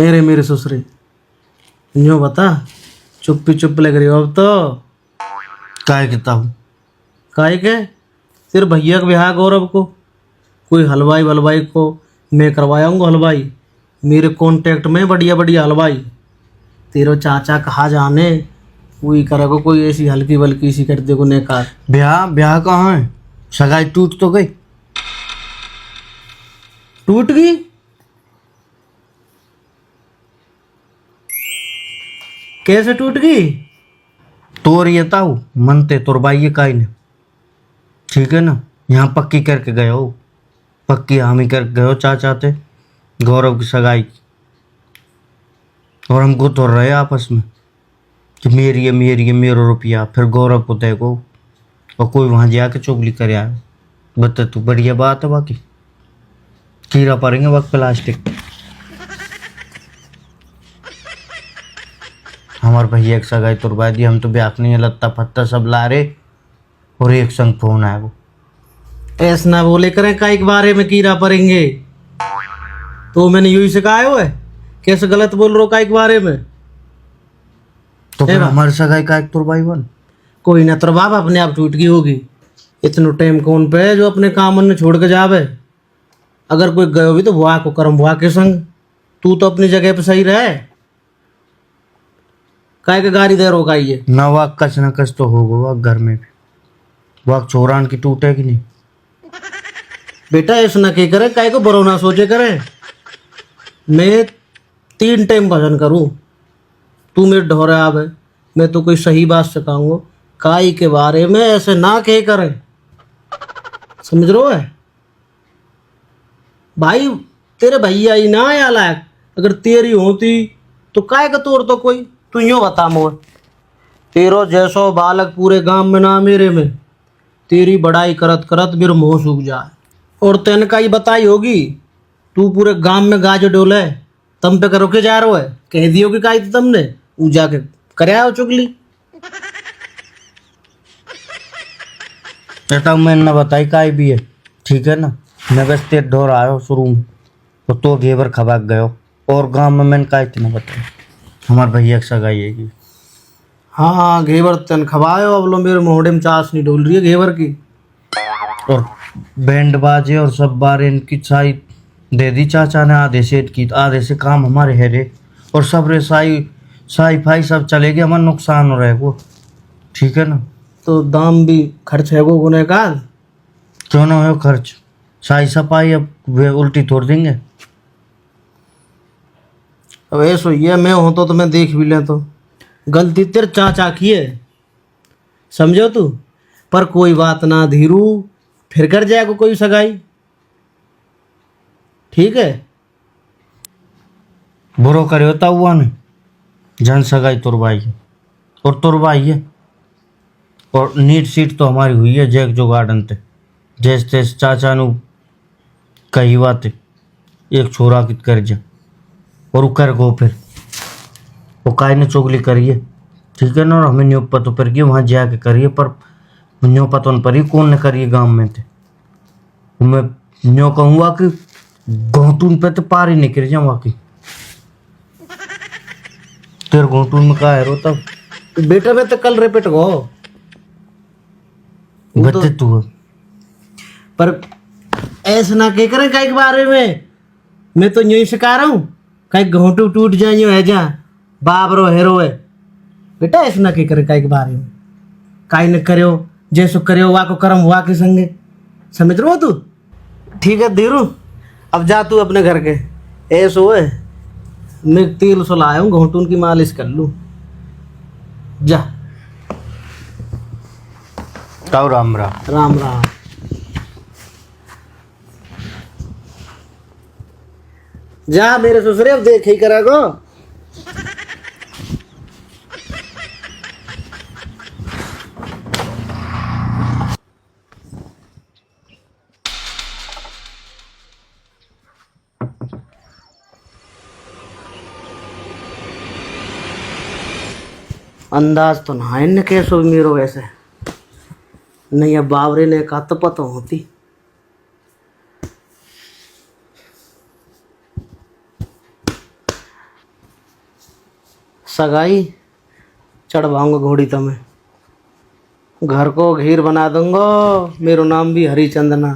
हे रे मेरे ससुरे, यूँ बता, चुप लग रही हो अब तो। काय कहता हूँ? काहे के? तेरे भैया का ब्याह गौरव को, कोई हलवाई वलवाई को मैं करवाऊंगा हलवाई। मेरे कांटेक्ट में बढ़िया बढ़िया हलवाई। तेरा चाचा कहाँ जाने, कोई करेगा कोई ऐसी हल्की वल्की सी कर देगो नेकार। ब्याह ब्याह कहाँ है? सगाई टूट तो गई। टूट गई? कैसे टूट गई? तोर ये ताऊ मनते तोर बाई काई ने, ठीक है ना। यहाँ पक्की करके गए हो, पक्की हामी करके गए हो चाचा थे गौरव की सगाई। और हमको तो रहे आपस में कि मेरी है मेरा रुपया, फिर गौरव को देखो और कोई वहाँ जाके चुगली करे आए। बता तू, बढ़िया बात है। बाकी कीड़ा पड़ेंगे वक्त प्लास्टिक। हमारे भैया एक सगाई तुरवा दी, हम तो ब्याह नहीं है, लत्ता फत्ता सब ला रहे और एक संग फोन आया। वो ऐसा ना बोले करें काई के बारे में कीड़ा पड़ेंगे। तो मैंने यूं ही सिखाया हुआ है, कैसे गलत बोल रहे हो काई के बारे में। तो फिर बा? हमारी सगाई का एक तुरवाई बन। कोई ना, तेरा बाप अपने आप टूट गई होगी। इतना टाइम कौन पे है जो अपने काम ने छोड़ के जावे। अगर कोई गयो भी तो बुआ को करम बुआ के संग। तू तो अपनी जगह पे सही रहे। काय के गाड़ी दे रो काई ये। ना वाक कच न कच तो होगा वाक घर में भी। वाक चोरान की टूटेगी नहीं। बेटा ऐसा ना के करे, काय को बरो ना सोचे करे। मैं 3 टाइम भजन करूं, तू मेरे ढोरे आवे, मैं तो कोई सही बात सिखाऊंगा। काई के बारे में ऐसे ना कहे करे, समझ रो है भाई। तेरे भैया ही ना आया लायक, अगर तेरी होती तो काय का तोड़ तो कोई। तू यूँ बता मोर, तेरो जैसो बालक पूरे गांव में ना मेरे में। तेरी बड़ाई करत करत मेरे मुंह सूख जाए। और तेन का ही बताई होगी, तू पूरे गांव में गाज डोले, तम पे करो के जा रहे हो है। कह दियो कि काई थी तुमने, ऊ जाके करया हो चुगली। बेटा मैंने ना बताई काय भी है, ठीक है ना। मैं बस तेरे ढोर आयो शुरू में तो घेवर खबाक गयो, और गांव में मैंने काय इतना बताया हमारे भैया की सगाई है कि। हाँ हाँ, घेवर तन खवायो। अब लो मेरे मोहड़े में चास नहीं डोल रही है घेवर की। और बैंड बाजे और सब बार इनकी साई दे दी चाचा ने, आधे से की आधे से काम हमारे है रे। और सब रे साई साई फाई सब चलेगी, हमारा नुकसान हो रहा है वो, ठीक है ना। तो दाम भी खर्च है वो गुने का। क्यों ना हो खर्च, साई सफाई अब वे उल्टी तोड़ देंगे। अब ऐसो ये मैं हूं तो मैं देख भी ले तो गलती तेरे चाचा की है, समझो तू। पर कोई बात ना धीरू, फिर कर जाएगा कोई सगाई, ठीक है। बुरो करे होता हुआ ने जन सगाई तुरवाई है और तुरवाई है। और नीट सीट तो हमारी हुई है जैक जो गार्डन थे, जैसे तैसे चाचा नु कही बात है, एक छोरा की कर जा और वो कर गो फिर वो काय ने चुगली करिए, ठीक है ना। और हमें न्यो पतो पर की वहाँ जाके करिए, पर न्यो पतो न परी कौन ने करिए गांव में थे। मैं न्यो कहूँगा कि घोटून पे तो पार ही निकल जाऊँगा कि तेरे घोटून में का है रो तब। बेटा मैं तो कल रिपीट गो बच्चे तू पर ऐसा ना कह करे कई के बारे में। मैं तो यूं ही सिखा रहा हूँ, कहीं घोटू टूट जाए यूं है जा बाप रो हेरो है। बेटा ऐसा ना कह करे कई के बारे में। काई ने करो जैसो करो वा को कर्म हुआ के संगे, समझ रो तू। ठीक है धीरू, अब जा तू अपने घर के। ऐसो है मैं तेल सो लाया हूँ, घोटून की मालिश कर लूँ। जा ताऊ राम राम। राम राम। जा मेरे ससुरे, अब देख ही करेगो। अंदाज तो ना इन कैसो मेरो वैसे नहीं, अब बावरे ने का तो पता होती। सगाई चढ़वाऊंगा घोड़ी तुम्हें, घर को घीर बना दूंगा, मेरो नाम भी हरिचंदना।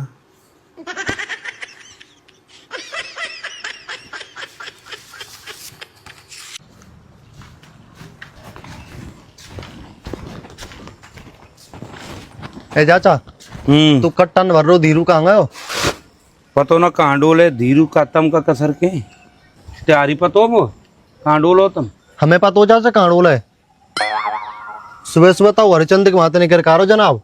ए चाचा, तू कट्टन भर रो धीरू कहाँ गयो? पतो ना कहाँ डोले धीरू का तम का कसर के तैयारी पतो वो कहाँ डोलो तुम? हमें पता हो चाचा कहाँ डोला है। सुबह सुबह तो हरिचंद के माते निकल कारो जनाब।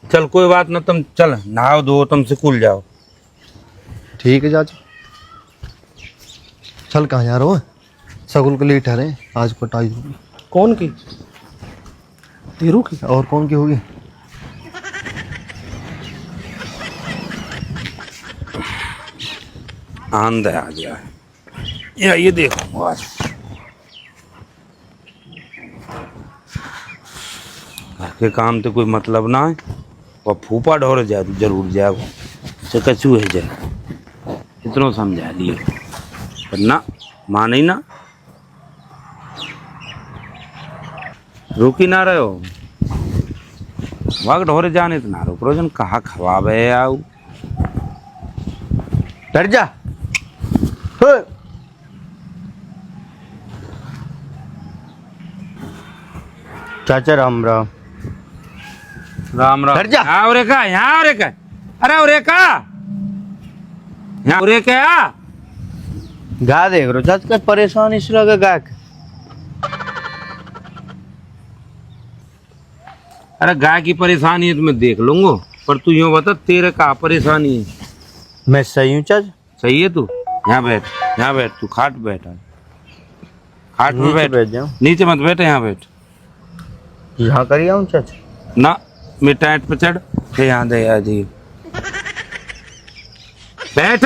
चल कोई बात ना, तुम चल नहाओ धो तुम स्कूल जाओ। ठीक है चाचा, चल कहाँ जा रहे हो? स्कूल के लिए ठहरे, आज पटाई होगी। कौन की? धीरू की? और कौन की होगी? आंध आ गया है या ये देखो आज घर के काम तो कोई मतलब ना है और फूफा ढोर जा जरूर जाओ से कछू है जाए इतना समझा दिए पर ना माने ही ना, रुकी ना रहे हो वक्त ढोरे जाने तो ना रोक रोजन कहा खवाबे आऊ डर जा। चाचा राम राम। राम राम। हट जा। यहाँ और का, यहाँ और का, अरे और का, यहाँ और क्या? गा देख रो चाचा, परेशान इस लगा गा के। अरे गाय की परेशानी है तो मैं देख लूंगा, पर तू यूँ बता तेरे का परेशानी है? मैं सही हूँ चाचा। सही है तू? यहाँ बैठ, यहाँ बैठ, तू खाट बैठ, खाट में नीचे बैठ, बैठ जाऊं? नीचे मत बैठ, यहाँ बैठ। यहाँ कर आऊँ चाचा? ना मैं टाइट पे चढ़, फिर यहाँ दे आ जी बैठ।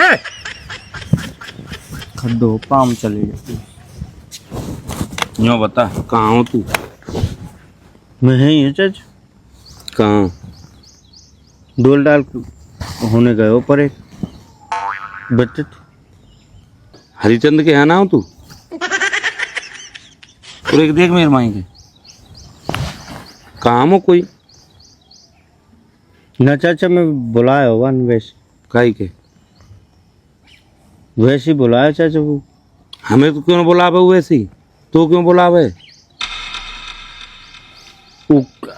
खड्डो काम चले जाते। यूँ बता कहाँ हो तू? मैं यही हूँ चाचा। कहाँ? डोल डाल होने गए हो पर एक बच्चे हरिचंद के यहाँ ना हो तू? और एक देख मेरे माई के काम हो कोई ना चाचा, मैं बुलाया होगा न वैसे। काई के? वैसे ही बुलाया चाचा वो। हमें तो क्यों बुलावे वैसे ही, तो क्यों बुलावे?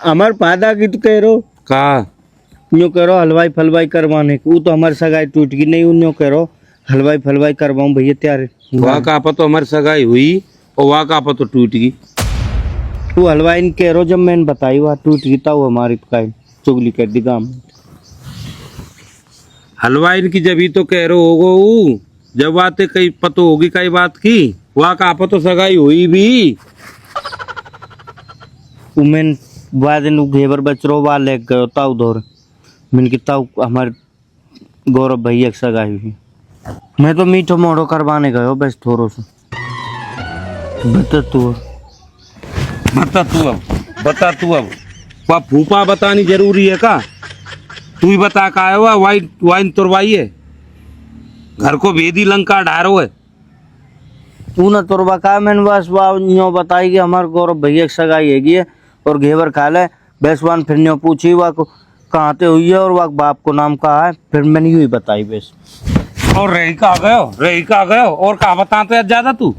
हमार पादा की तो कह रो का यूँ कह रो हलवाई फलवाई करवाने की, वो तो हमारी सगाई टूट गई नहीं, उन्यों कह रो हलवाई फलवाई करवाऊँ भैया तैयार। वहाँ का आपा तो हमारी सगाई हुई और वहाँ का आपा तो टूट गई। तू हलवाई ने कह रो जब मैंने बताई वहाँ टूट गई था, वो हमारी का चुगली कर दी गाँव में। हलवाई की जब ही तो कह रहे होगो ऊ, जब बातें कई पतो होगी कई बात की, वहाँ का आपा तो सगाई हुई भी। मैंने बाद में घेवर बचरो वाल ले गयो ताऊ दौर मैंने किता हमारे गौरव भैया की सगाई हुई। मैं तो मीठो मोड़ो करवाने गयो बस थोड़ो से। बता तू बता तू अब वह फूफा बतानी जरूरी है का? तू ही बता का हुआ वाइन वाइन तुरवाई है, घर को भेदी लंका ढारो है। तू ना तुरबा का मैंने बस यूँ बताई कि हमारे गौरव भैया की सगाई हैगी है और घेवर खा ले। बेसवान फिर यूँ पूछी वह कहाँ से हुई है और वह बाप को नाम कहा है, फिर मैंने यूँ ही बताई बस। और रही का गयो और कहा बताते है ज्यादा तू?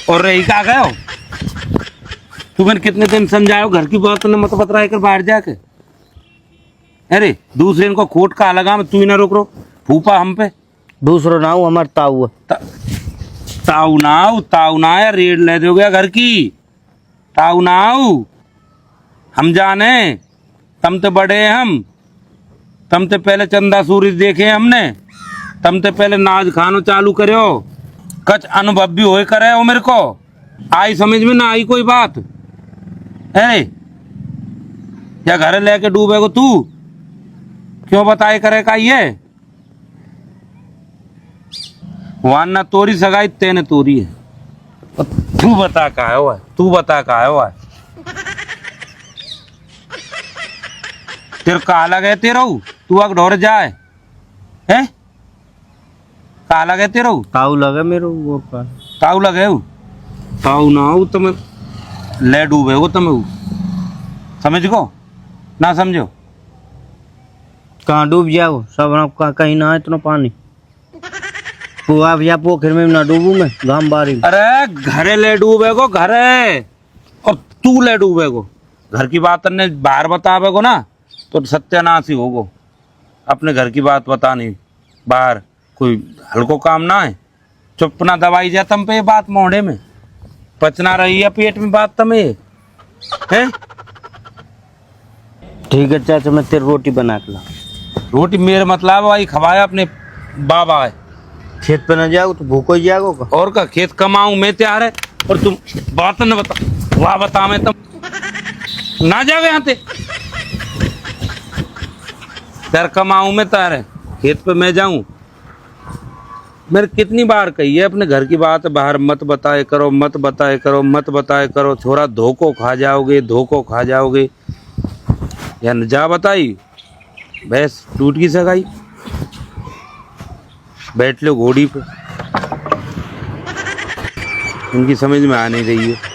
और रही का गयो तू? मैंने कितने दिन समझायो घर की बात ने मत बतराए कर बाहर जाके। अरे दूसरे इनको खोट का लगा मैं, तू ही ना रोक रो फूफा हम पे। दूसरो नाऊ हमारे ताऊ है। ताऊ ना यार रेड ले दोगे घर की। ताऊ नाऊ हम जाने, तम तो बड़े हैं हम, तम तो पहले चंदा सूरज देखे हमने, तम तो पहले नाच खानो चालू करो, कच अनुभव भी होए करे हो मेरे को। आई समझ में ना आई कोई बात? अरे या घर लेके डूबेगो तू? क्यों बताए करे का ये? वहां ना तोरी सगाई तेने तोरी है। तू बता का है वो, तू बता का है वो। तेरे का लगे तेरा तू आग ढोर जाए है? कहा लगे तेरो ताऊ लगे मेरे वो पर ताऊ लगे हो ताऊ ना हो तुम ले डूबे हो तुम समझ गो ना समझो कहाँ डूब जाओ सब आपका कहीं ना है इतना पानी कुआ या पोखर में ना डूबू मैं गाम बारी में। अरे घरे ले डूबे को घरे और तू ले डूबे को घर की बात ने बाहर बतावे को ना तो सत्यानाश ही होगो अपने घर की बात बता नहीं बाहर कोई हल्को काम ना है चुप ना दवाई जा तम पे ये बात मोड़े में पचना रही है पेट में बात तमें है ठीक है चाचा मैं तेरी रोटी बना के ला रोटी मेरे मतलब भाई खवाया अपने बाबा है खेत पे न जाओ तो भूखो ही जाओ का और का खेत कमाऊं मैं तैयार है और तुम बात न बता वाह बता मैं तुम ना जाओ यहाँ ते यार कमाऊं मैं तैयार है खेत पे मैं जाऊं मैंने कितनी बार कही है अपने घर की बात बाहर मत बताए करो मत बताए करो मत बताए करो थोड़ा धोखो खा जाओगे या न जा बताई भैंस टूट की सगाई बैठ लो घोड़ी पे इनकी समझ में आ नहीं रही है